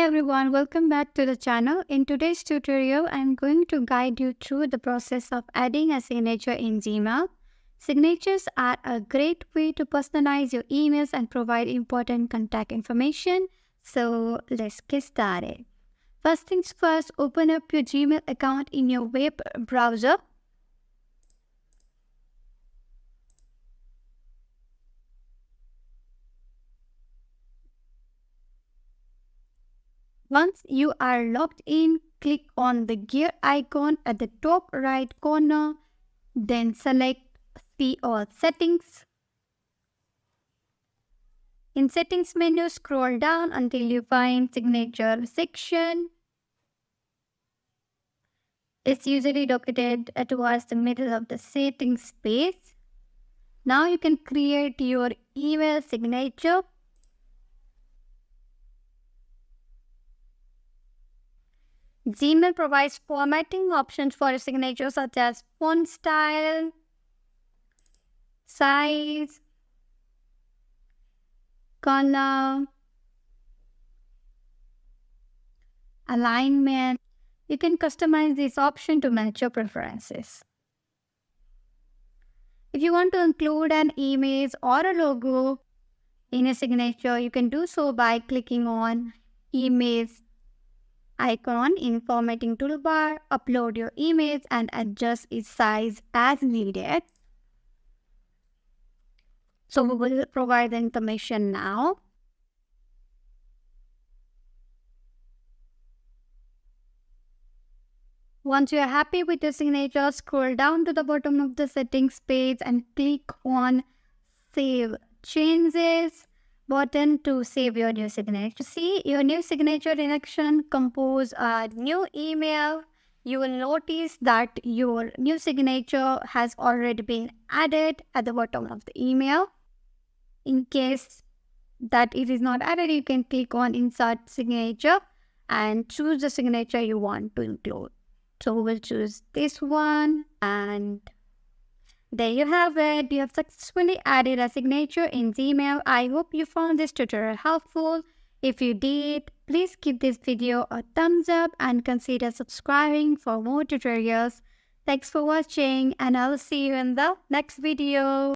everyone, welcome back to the channel. In today's tutorial, I'm going to guide you through the process of adding a signature in Gmail. Signatures are a great way to personalize your emails and provide important contact information. So let's get started. First things first, open up your Gmail account in your web browser. Once you are logged in, click on the gear icon at the top right corner, then select See All Settings. In Settings menu, scroll down until you find Signature section. It's usually located towards the middle of the settings page. Now you can create your email signature. Gmail provides formatting options for your signature such as font style, size, color, alignment. You can customize this option to match your preferences. If you want to include an image or a logo in a signature, you can do so by clicking on Image icon in Formatting toolbar, upload your image and adjust its size as needed. So we will provide the information now. Once you are happy with your signature, scroll down to the bottom of the settings page and click on Save Changes button to save your new signature. See your new signature in action. Compose a new email. You will notice that your new signature has already been added at the bottom of the email. In case that it is not added, you can click on Insert Signature and choose the signature you want to include. So we'll choose this one, and there you have it. You have successfully added a signature in Gmail. I hope you found this tutorial helpful. If you did, please give this video a thumbs up and consider subscribing for more tutorials. Thanks for watching, and I'll see you in the next video.